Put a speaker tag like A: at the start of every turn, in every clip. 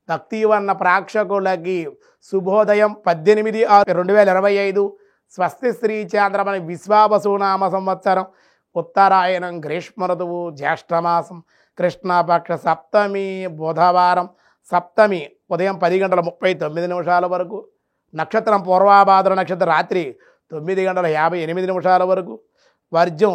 A: భక్తివన్న ప్రేక్షకులకి శుభోదయం 18/6/2025 స్వస్తి శ్రీ చాంద్రమణి విశ్వావసునామ సంవత్సరం ఉత్తరాయణం గ్రీష్మ ఋతువు జ్యేష్ఠమాసం కృష్ణపక్ష సప్తమి బుధవారం సప్తమి ఉదయం 10:39 వరకు నక్షత్రం పూర్వాభాద్ర నక్షత్రం రాత్రి 9:58 వరకు వర్జం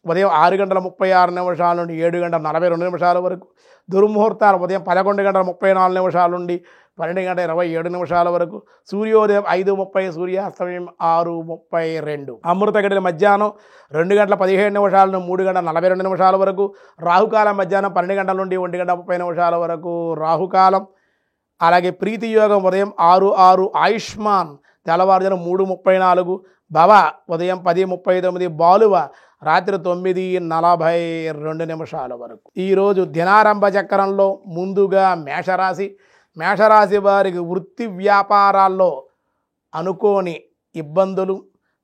A: ఉదయం 6:36 నుండి 7:42 వరకు దుర్ముహూర్తాలు ఉదయం 11:34 నుండి 12:27 వరకు సూర్యోదయం 5:30 సూర్యాస్తమయం 6:32 అమృత గడియల మధ్యాహ్నం 2:17 నుండి 3:42 వరకు రాహుకాలం మధ్యాహ్నం 12 గంటల నుండి 1:30 వరకు రాహుకాలం. అలాగే ప్రీతి యోగం ఉదయం 6:06 ఆయుష్మాన్ తెల్లవారుజామున 3:34 భవ ఉదయం 10:39 బాలువ రాత్రి 9:42 వరకు. ఈరోజు దినారంభ చక్రంలో ముందుగా మేషరాశి వారికి వృత్తి వ్యాపారాల్లో అనుకోని ఇబ్బందులు,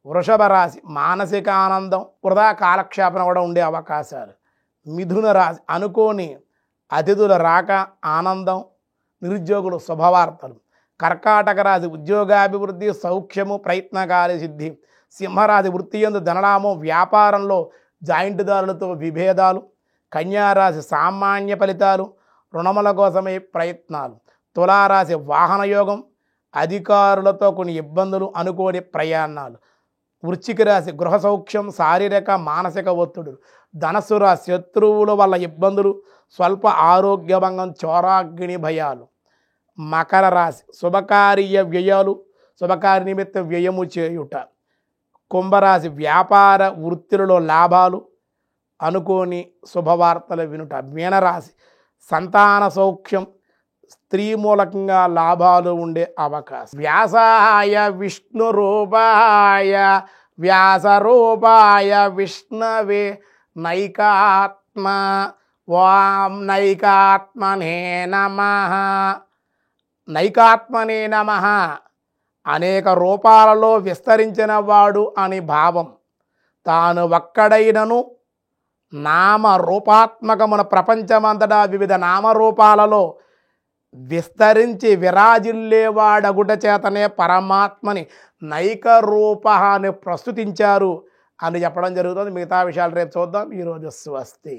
A: వృషభ రాశి మానసిక ఆనందం, వృధా కాలక్షేపణ కూడా ఉండే అవకాశాలు, మిథున రాశి అనుకోని అతిథుల రాక ఆనందం, నిరుద్యోగులు శుభవార్తలు, కర్కాటక రాశి ఉద్యోగాభివృద్ధి సౌఖ్యము ప్రయత్నకారి సిద్ధి, సింహరాశి వృత్తి యందు ధనలాభం వ్యాపారంలో జాయింట్దారులతో విభేదాలు, కన్యారాశి సామాన్య ఫలితాలు రుణముల కోసమే ప్రయత్నాలు, తులారాశి వాహన యోగం అధికారులతో కొన్ని ఇబ్బందులు అనుకోని ప్రయాణాలు, వృశ్చిక రాశి గృహ సౌఖ్యం శారీరక మానసిక ఒత్తిడులు, ధనస్సు రాశి శత్రువుల వల్ల ఇబ్బందులు స్వల్ప ఆరోగ్యభంగం చోరాగ్ని భయాలు, మకర రాశి శుభకార్య వ్యయాలు శుభకార్య నిమిత్త వ్యయము చేయుట, కుంభరాశి వ్యాపార వృత్తులలో లాభాలు అనుకోని శుభవార్తలు వినుట, మీనరాశి సంతాన సౌఖ్యం స్త్రీ మూలకంగా లాభాలు ఉండే అవకాశం. వ్యాసాయ విష్ణు రూపాయ వ్యాసరూపాయ విష్ణవే నైకాత్మ వాం నైకాత్మనే నమః. నైకాత్మనే నమః అనేక రూపాలలో విస్తరించిన వాడు అని భావం. తాను ఒక్కడైనను నామ రూపాత్మకమున ప్రపంచమంతటా వివిధ నామరూపాలలో విస్తరించి విరాజిల్లేవాడగుట చేతనే పరమాత్మని నైక రూప అని ప్రస్తుతించారు అని చెప్పడం జరుగుతుంది. మిగతా విషయాలు రేపు చూద్దాం. ఈరోజు స్వస్తి.